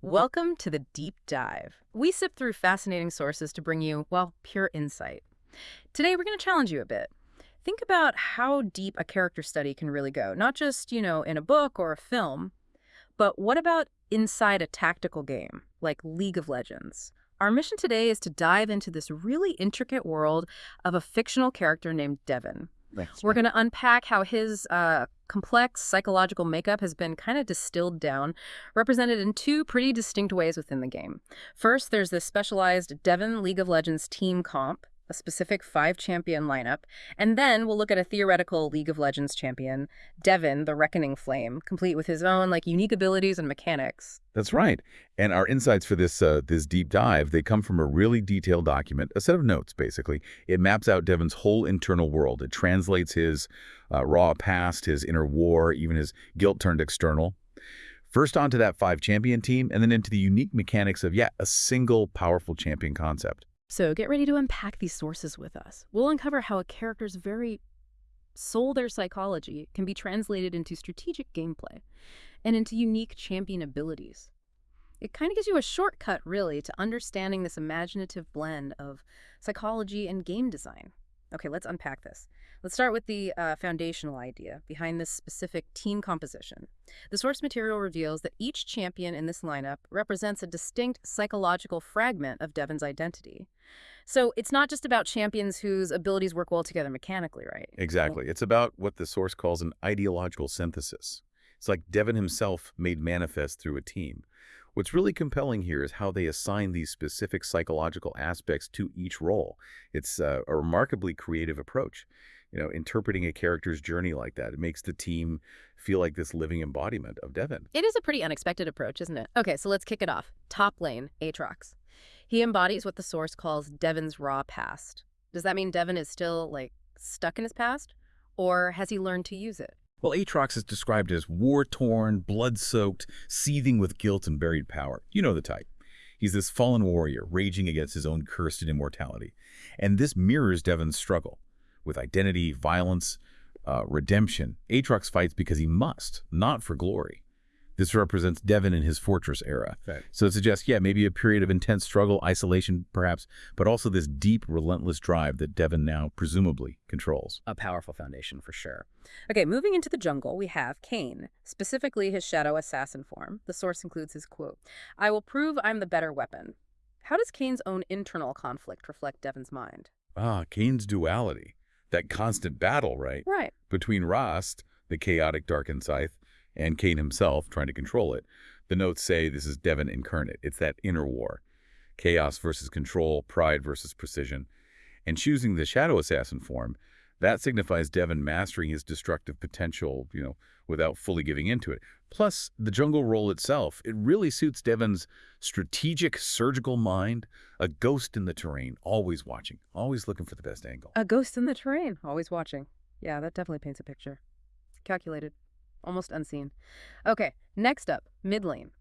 Welcome to the Deep Dive. We sift through fascinating sources to bring you, well, pure insight. Today, we're going to challenge you a bit. Think about how deep a character study can really go, not just, in a book or a film, but what about inside a tactical game, like League of Legends? Our mission today is to dive into this really intricate world of a fictional character named Devon. We're going to unpack how his complex psychological makeup has been kind of distilled down, represented in two pretty distinct ways within the game. First, there's this specialized Devon League of Legends team comp, a specific 5-champion lineup, and then we'll look at a theoretical League of Legends champion, Devon, the Reckoning Flame, complete with his own unique abilities and mechanics. That's right. And our insights for this deep dive, they come from a really detailed document, a set of notes, basically. It maps out Devon's whole internal world. It translates his raw past, his inner war, even his guilt turned external. First onto that 5-champion team, and then into the unique mechanics of, a single powerful champion concept. So get ready to unpack these sources with us. We'll uncover how a character's very soul, their psychology, can be translated into strategic gameplay and into unique champion abilities. It kind of gives you a shortcut, really, to understanding this imaginative blend of psychology and game design. Okay, let's unpack this. Let's start with the foundational idea behind this specific team composition. The source material reveals that each champion in this lineup represents a distinct psychological fragment of Devon's identity. So it's not just about champions whose abilities work well together mechanically, right? Exactly. It's about what the source calls an ideological synthesis. It's like Devon himself made manifest through a team. What's really compelling here is how they assign these specific psychological aspects to each role. It's a remarkably creative approach. Interpreting a character's journey like that, it makes the team feel like this living embodiment of Devon. It is a pretty unexpected approach, isn't it? Okay, so let's kick it off. Top lane, Aatrox. He embodies what the source calls Devon's raw past. Does that mean Devon is still, stuck in his past? Or has he learned to use it? Well, Aatrox is described as war-torn, blood-soaked, seething with guilt and buried power. You know the type. He's this fallen warrior, raging against his own cursed immortality. And this mirrors Devon's struggle. With identity, violence, redemption, Aatrox fights because he must, not for glory. This represents Devon in his fortress era. Right. So it suggests, maybe a period of intense struggle, isolation perhaps, but also this deep, relentless drive that Devon now presumably controls. A powerful foundation for sure. Okay, moving into the jungle, we have Kayn, specifically his shadow assassin form. The source includes his quote, "I will prove I'm the better weapon." How does Kayn's own internal conflict reflect Devon's mind? Kayn's duality. That constant battle, right? Right. Between Rast, the chaotic darkened scythe, and Kayn himself trying to control it. The notes say this is Devon incarnate. It's that inner war. Chaos versus control, pride versus precision. And choosing the shadow assassin form, that signifies Devon mastering his destructive potential, without fully giving into it. Plus, the jungle role itself, it really suits Devon's strategic, surgical mind, a ghost in the terrain, always watching, always looking for the best angle. A ghost in the terrain, always watching. Yeah, that definitely paints a picture. Calculated. Almost unseen. Okay, next up, mid lane.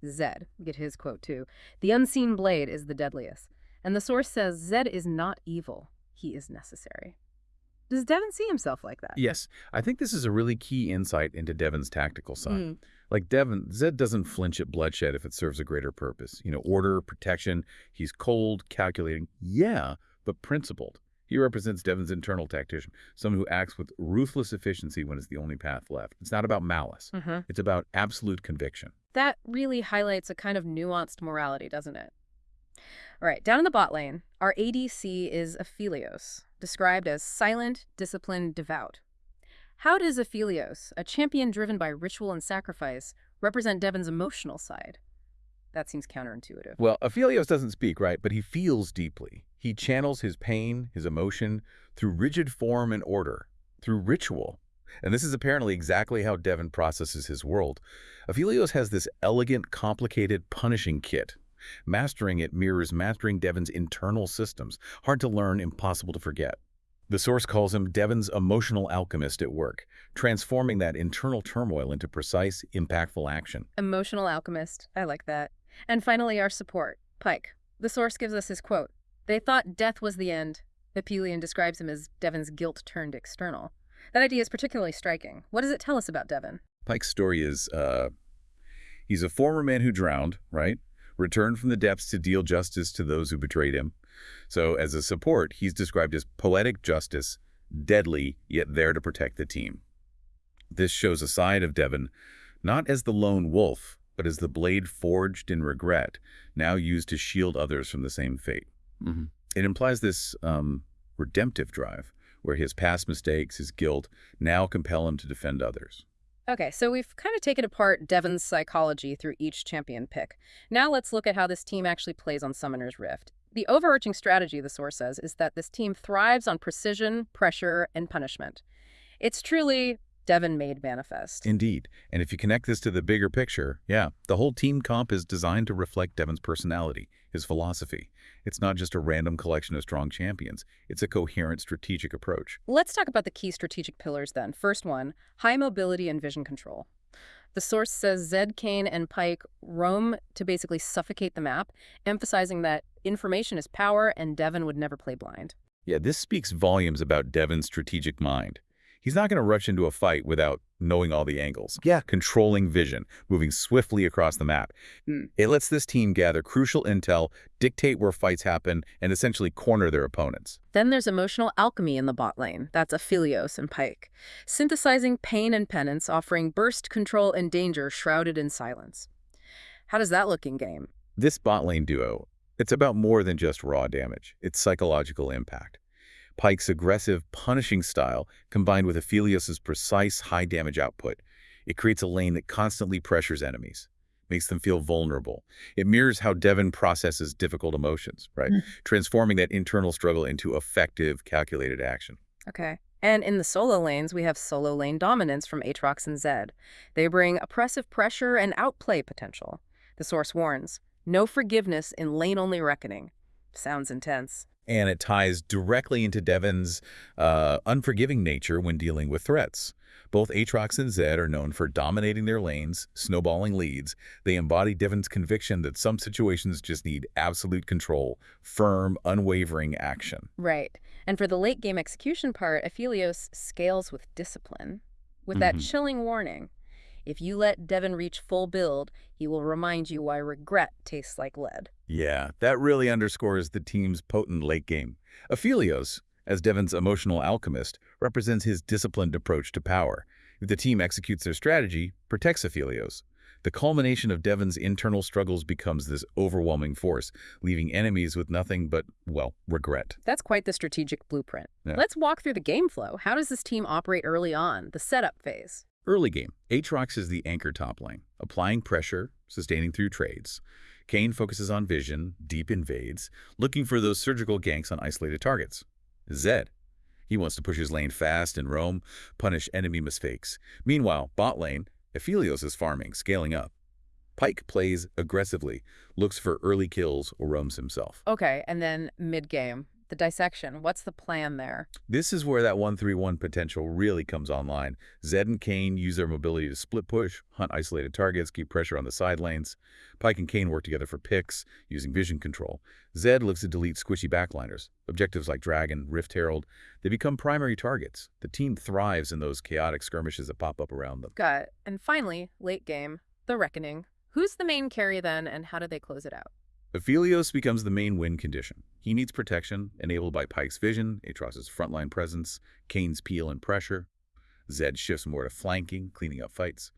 Zed, get his quote too. "The unseen blade is the deadliest." And the source says Zed is not evil, he is necessary. Does Devon see himself like that? Yes, I think this is a really key insight into Devon's tactical side. Like Devon, Zed doesn't flinch at bloodshed if it serves a greater purpose. Order, protection, he's cold, calculating, but principled. He represents Devon's internal tactician, someone who acts with ruthless efficiency when it's the only path left. It's not about malice. It's about absolute conviction. That really highlights a kind of nuanced morality, doesn't it? All right, down in the bot lane, our ADC is Aphelios, described as silent, disciplined, devout. How does Aphelios, a champion driven by ritual and sacrifice, represent Devon's emotional side? That seems counterintuitive. Well, Aphelios doesn't speak, right? But he feels deeply. He channels his pain, his emotion, through rigid form and order, through ritual. And this is apparently exactly how Devon processes his world. Aphelios has this elegant, complicated, punishing kit. Mastering it mirrors mastering Devon's internal systems. Hard to learn, impossible to forget. The source calls him Devon's emotional alchemist at work, transforming that internal turmoil into precise, impactful action. Emotional alchemist. I like that. And finally, our support, Pyke. The source gives us his quote. "They thought death was the end." Aphelios describes him as Devon's guilt turned external. That idea is particularly striking. What does it tell us about Devon? Pyke's story is He's a former man who drowned, right? Returned from the depths to deal justice to those who betrayed him. So as a support, he's described as poetic justice, deadly, yet there to protect the team. This shows a side of Devon, not as the lone wolf, but as the blade forged in regret, now used to shield others from the same fate. It implies this redemptive drive, where his past mistakes, his guilt, now compel him to defend others. Okay, so we've kind of taken apart Devon's psychology through each champion pick. Now let's look at how this team actually plays on Summoner's Rift. The overarching strategy, the source says, is that this team thrives on precision, pressure, and punishment. It's truly Devon-made manifest. Indeed. And if you connect this to the bigger picture, yeah, the whole team comp is designed to reflect Devon's personality, his philosophy. It's not just a random collection of strong champions. It's a coherent strategic approach. Let's talk about the key strategic pillars then. First one, high mobility and vision control. The source says Zed, Kayn, and Pyke roam to basically suffocate the map, emphasizing that information is power and Devon would never play blind. Yeah, this speaks volumes about Devon's strategic mind. He's not going to rush into a fight without knowing all the angles. Yeah. Controlling vision, moving swiftly across the map. It lets this team gather crucial intel, dictate where fights happen, and essentially corner their opponents. Then there's emotional alchemy in the bot lane. That's Aphelios and Pyke. Synthesizing pain and penance, offering burst control and danger shrouded in silence. How does that look in game? This bot lane duo, it's about more than just raw damage. It's psychological impact. Pyke's aggressive, punishing style, combined with Aphelios' precise, high-damage output, it creates a lane that constantly pressures enemies, makes them feel vulnerable. It mirrors how Devon processes difficult emotions, right? Transforming that internal struggle into effective, calculated action. Okay. And in the solo lanes, we have solo lane dominance from Aatrox and Zed. They bring oppressive pressure and outplay potential. The source warns, no forgiveness in lane-only reckoning. Sounds intense. And it ties directly into Devon's unforgiving nature when dealing with threats. Both Aatrox and Zed are known for dominating their lanes, snowballing leads. They embody Devon's conviction that some situations just need absolute control, firm, unwavering action. Right. And for the late game execution part, Aphelios scales with discipline, with that chilling warning. If you let Devon reach full build, he will remind you why regret tastes like lead. Yeah, that really underscores the team's potent late game. Aphelios, as Devon's emotional alchemist, represents his disciplined approach to power. If the team executes their strategy, protects Aphelios. The culmination of Devon's internal struggles becomes this overwhelming force, leaving enemies with nothing but, well, regret. That's quite the strategic blueprint. Yeah. Let's walk through the game flow. How does this team operate early on, the setup phase? Early game, Aatrox is the anchor top lane, applying pressure, sustaining through trades. Kayn focuses on vision, deep invades, looking for those surgical ganks on isolated targets. Zed, he wants to push his lane fast and roam, punish enemy mistakes. Meanwhile, bot lane, Aphelios is farming, scaling up. Pyke plays aggressively, looks for early kills, or roams himself. Okay, and then mid-game, the dissection. What's the plan there? This is where that 1-3-1 potential really comes online. Zed and Kayn use their mobility to split push, hunt isolated targets, keep pressure on the side lanes. Pyke and Kayn work together for picks, using vision control. Zed looks to delete squishy backliners. Objectives like Dragon, Rift Herald, they become primary targets. The team thrives in those chaotic skirmishes that pop up around them. Got it. And finally, late game, the reckoning. Who's the main carry then, and how do they close it out? Aphelios becomes the main win condition. He needs protection, enabled by Pyke's vision, Aatrox's frontline presence, Kayn's peel and pressure. Zed shifts more to flanking, cleaning up fights.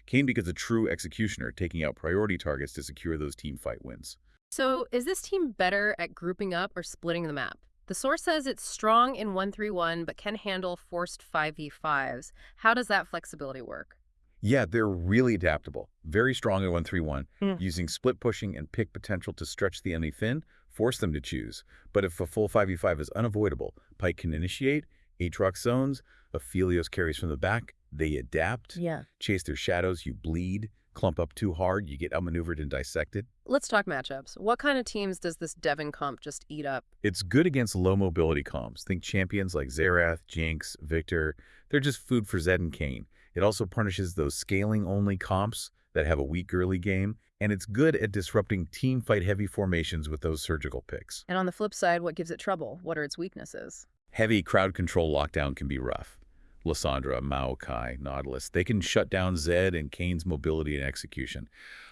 Kayn becomes a true executioner, taking out priority targets to secure those team fight wins. So is this team better at grouping up or splitting the map? The source says it's strong in 1-3-1, but can handle forced 5v5s. How does that flexibility work? Yeah, they're really adaptable. Very strong in 1-3-1, using split pushing and pick potential to stretch the enemy thin, force them to choose. But if a full 5v5 is unavoidable, Pyke can initiate, Aatrox zones, Aphelios carries from the back, they adapt, chase their shadows, you bleed, clump up too hard, you get outmaneuvered and dissected. Let's talk matchups. What kind of teams does this Devon comp just eat up? It's good against low mobility comps. Think champions like Xerath, Jinx, Victor. They're just food for Zed and Kayn. It also punishes those scaling-only comps that have a weak early game, and it's good at disrupting team fight-heavy formations with those surgical picks. And on the flip side, what gives it trouble? What are its weaknesses? Heavy crowd control lockdown can be rough. Lysandra, Maokai, Nautilus. They can shut down Zed and Kayn's mobility and execution.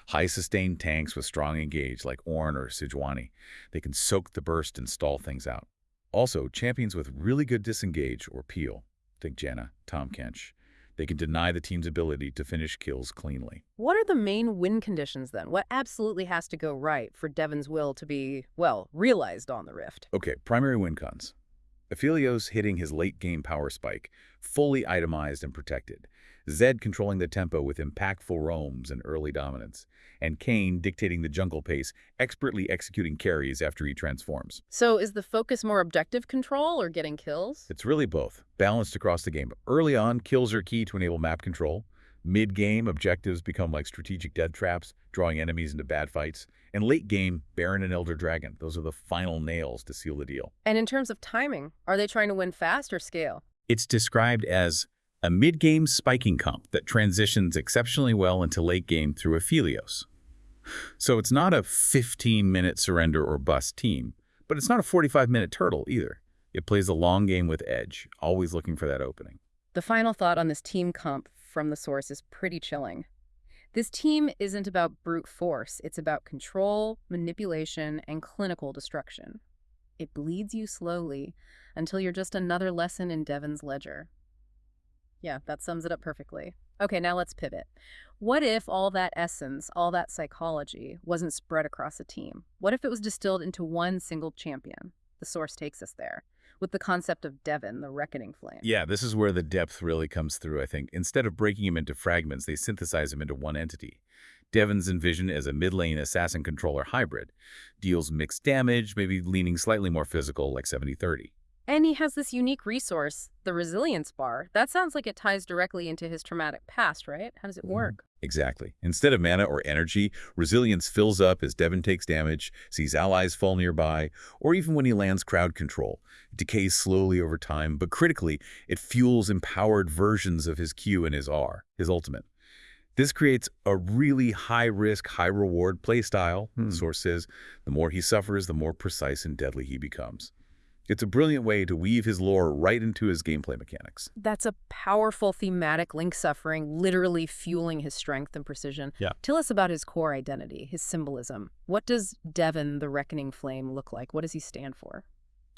High-sustained tanks with strong engage like Ornn or Sejuani. They can soak the burst and stall things out. Also, champions with really good disengage or peel. Think Janna, Tahm Kench. They can deny the team's ability to finish kills cleanly. What are the main win conditions then? What absolutely has to go right for Devon's will to be, well, realized on the Rift? Okay, primary win cons. Aphelios hitting his late-game power spike, fully itemized and protected. Zed controlling the tempo with impactful roams and early dominance. And Kayn dictating the jungle pace, expertly executing carries after he transforms. So is the focus more objective control or getting kills? It's really both, balanced across the game. Early on, kills are key to enable map control. Mid-game, objectives become like strategic death traps, drawing enemies into bad fights. And late game, Baron and Elder Dragon. Those are the final nails to seal the deal. And in terms of timing, are they trying to win fast or scale? It's described as a mid-game spiking comp that transitions exceptionally well into late game through Aphelios. So it's not a 15-minute surrender or bust team, but it's not a 45-minute turtle either. It plays a long game with edge, always looking for that opening. The final thought on this team comp from the source is pretty chilling. This team isn't about brute force. It's about control, manipulation, and clinical destruction. It bleeds you slowly until you're just another lesson in Devon's ledger. Yeah, that sums it up perfectly. Okay, now let's pivot. What if all that essence, all that psychology, wasn't spread across a team? What if it was distilled into one single champion? The source takes us there, with the concept of Devon, the reckoning flame. Yeah, this is where the depth really comes through, I think. Instead of breaking him into fragments, they synthesize him into one entity. Devon's envisioned as a mid-lane assassin-controller hybrid. Deals mixed damage, maybe leaning slightly more physical, like 70-30. And he has this unique resource, the resilience bar. That sounds like it ties directly into his traumatic past, right? How does it work? Exactly. Instead of mana or energy, resilience fills up as Devon takes damage, sees allies fall nearby, or even when he lands crowd control. It decays slowly over time, but critically, it fuels empowered versions of his Q and his R, his ultimate. This creates a really high-risk, high-reward playstyle. The source says the more he suffers, the more precise and deadly he becomes. It's a brilliant way to weave his lore right into his gameplay mechanics. That's a powerful thematic link, suffering, literally fueling his strength and precision. Yeah. Tell us about his core identity, his symbolism. What does Devon, the Reckoning Flame, look like? What does he stand for?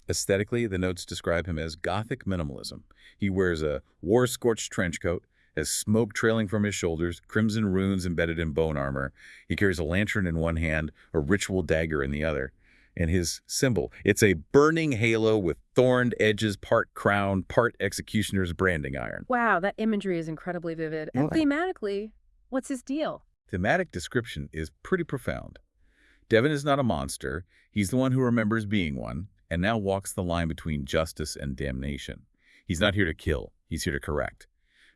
Aesthetically, the notes describe him as gothic minimalism. He wears a war-scorched trench coat, has smoke trailing from his shoulders, crimson runes embedded in bone armor. He carries a lantern in one hand, a ritual dagger in the other. And his symbol, it's a burning halo with thorned edges, part crown, part executioner's branding iron. Wow, that imagery is incredibly vivid. And thematically, what's his deal? Thematic description is pretty profound. Devon is not a monster. He's the one who remembers being one, and now walks the line between justice and damnation. He's not here to kill. He's here to correct.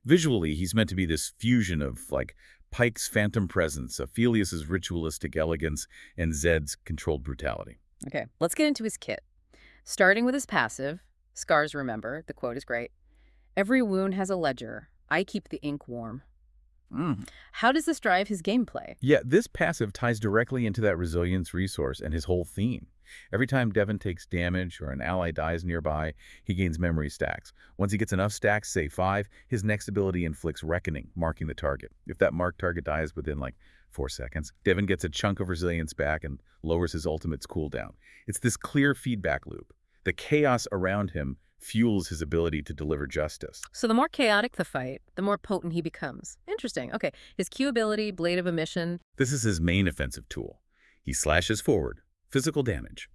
Visually, he's meant to be this fusion of, like, Pyke's phantom presence, Aphelios' ritualistic elegance, and Zed's controlled brutality. Okay, let's get into his kit. Starting with his passive, Scars Remember, the quote is great. Every wound has a ledger. I keep the ink warm. How does this drive his gameplay? Yeah, this passive ties directly into that resilience resource and his whole theme. Every time Devon takes damage or an ally dies nearby, he gains memory stacks. Once he gets enough stacks, say 5, his next ability inflicts Reckoning, marking the target. If that marked target dies within like 4 seconds, Devon gets a chunk of resilience back and lowers his ultimate's cooldown. It's this clear feedback loop. The chaos around him fuels his ability to deliver justice. So the more chaotic the fight, the more potent he becomes. Interesting. Okay, his Q ability, Blade of Emission. This is his main offensive tool. He slashes forward, physical damage.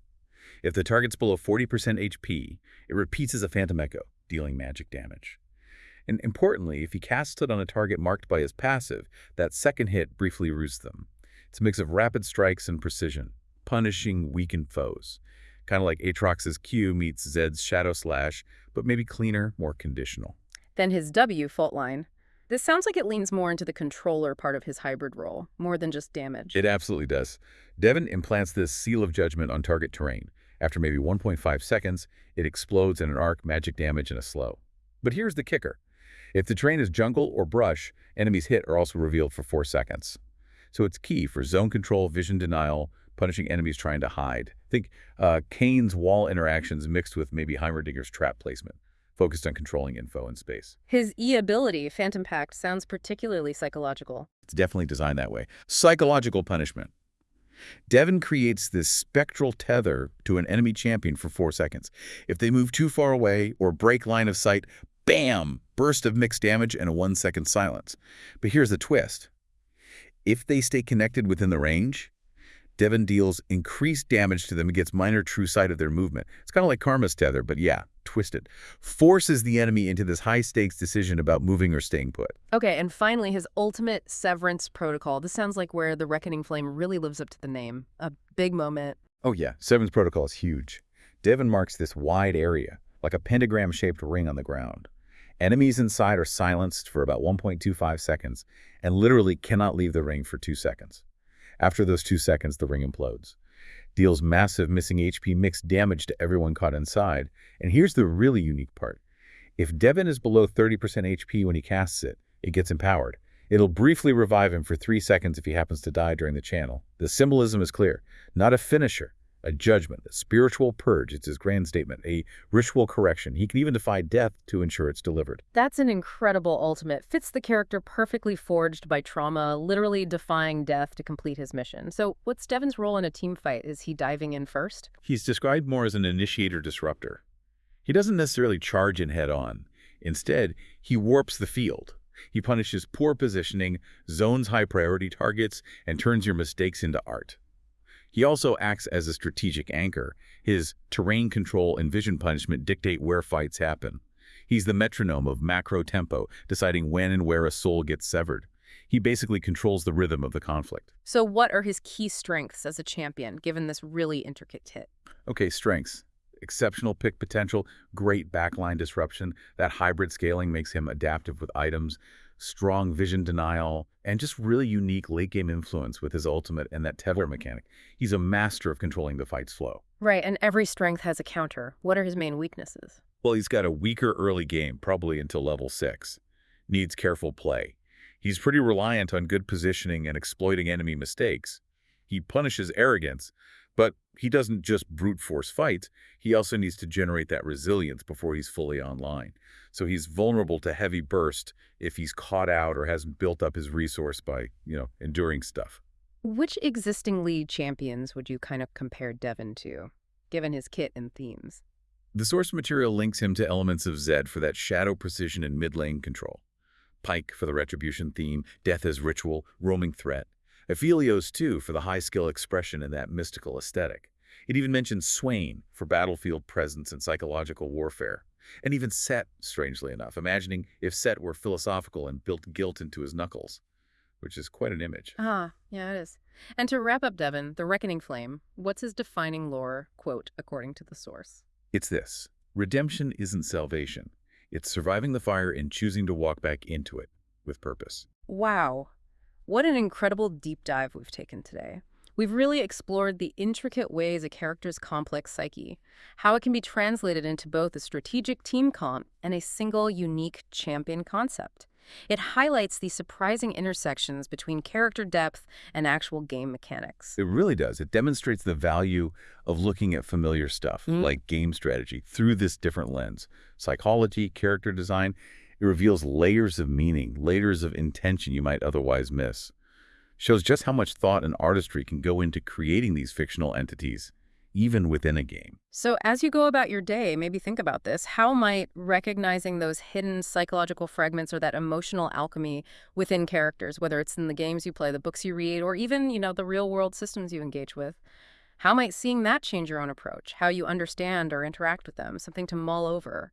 If the target's below 40% HP, it repeats as a Phantom Echo, dealing magic damage. And importantly, if he casts it on a target marked by his passive, that second hit briefly roosts them. It's a mix of rapid strikes and precision, punishing weakened foes. Kind of like Aatrox's Q meets Zed's Shadow Slash, but maybe cleaner, more conditional. Then his W, Fault Line. This sounds like it leans more into the controller part of his hybrid role, more than just damage. It absolutely does. Devon implants this seal of judgment on target terrain. After maybe 1.5 seconds, it explodes in an arc, magic damage, and a slow. But here's the kicker. If the terrain is jungle or brush, enemies hit are also revealed for 4 seconds. So it's key for zone control, vision denial, punishing enemies trying to hide. Think Kayn's wall interactions mixed with maybe Heimerdinger's trap placement. focused on controlling info in space. His E ability, Phantom Pact, sounds particularly psychological. It's definitely designed that way. Psychological punishment. Devon creates this spectral tether to an enemy champion for 4 seconds. If they move too far away or break line of sight, bam! Burst of mixed damage and a 1-second silence. But here's the twist. If they stay connected within the range, Devon deals increased damage to them and gets minor true sight of their movement. It's kind of like Karma's tether, but yeah, twisted. Forces the enemy into this high-stakes decision about moving or staying put. Okay, and finally, his ultimate severance protocol. This sounds like where the Reckoning Flame really lives up to the name. A big moment. Oh yeah, Seven's protocol is huge. Devon marks this wide area, like a pentagram-shaped ring on the ground. Enemies inside are silenced for about 1.25 seconds and literally cannot leave the ring for 2 seconds. After those 2 seconds, the ring implodes. Deals massive missing HP mixed damage to everyone caught inside. And here's the really unique part. If Devon is below 30% HP when he casts it, it gets empowered. It'll briefly revive him for 3 seconds if he happens to die during the channel. The symbolism is clear. Not a finisher, a judgment, a spiritual purge. It's his grand statement, a ritual correction. He can even defy death to ensure it's delivered. That's an incredible ultimate. Fits the character perfectly forged by trauma, literally defying death to complete his mission. So what's Devon's role in a team fight? Is he diving in first? He's described more as an initiator disruptor. He doesn't necessarily charge in head-on. Instead, he warps the field. He punishes poor positioning, zones high-priority targets, and turns your mistakes into art. He also acts as a strategic anchor. His terrain control and vision punishment dictate where fights happen. He's the metronome of macro tempo, deciding when and where a soul gets severed. He basically controls the rhythm of the conflict. So what are his key strengths as a champion, given this really intricate kit? Okay, strengths. Exceptional pick potential, great backline disruption. That hybrid scaling makes him adaptive with items, strong vision denial, and just really unique late-game influence with his ultimate and that tether mechanic. He's a master of controlling the fight's flow. Right, and every strength has a counter. What are his main weaknesses? Well, he's got a weaker early game, probably until level 6. Needs careful play. He's pretty reliant on good positioning and exploiting enemy mistakes. He punishes arrogance, but he doesn't just brute force fights. He also needs to generate that resilience before he's fully online. So he's vulnerable to heavy burst if he's caught out or hasn't built up his resource by, enduring stuff. Which existing lead champions would you kind of compare Devon to, given his kit and themes? The source material links him to elements of Zed for that shadow precision and mid-lane control. Pyke for the retribution theme, death as ritual, roaming threat. Aphelios, too, for the high-skill expression and that mystical aesthetic. It even mentions Swain for battlefield presence and psychological warfare. And even Set, strangely enough, imagining if Set were philosophical and built guilt into his knuckles, which is quite an image. Ah, yeah, it is. And to wrap up Devon, the Reckoning Flame, what's his defining lore, quote, according to the source? It's this. Redemption isn't salvation. It's surviving the fire and choosing to walk back into it with purpose. Wow. What an incredible deep dive we've taken today. We've really explored the intricate ways a character's complex psyche, how it can be translated into both a strategic team comp and a single unique champion concept. It highlights the surprising intersections between character depth and actual game mechanics. It really does. It demonstrates the value of looking at familiar stuff, like game strategy, through this different lens. Psychology, character design, it reveals layers of meaning, layers of intention you might otherwise miss. Shows just how much thought and artistry can go into creating these fictional entities, even within a game. So as you go about your day, maybe think about this. How might recognizing those hidden psychological fragments or that emotional alchemy within characters, whether it's in the games you play, the books you read, or even, the real-world systems you engage with, how might seeing that change your own approach, how you understand or interact with them, something to mull over?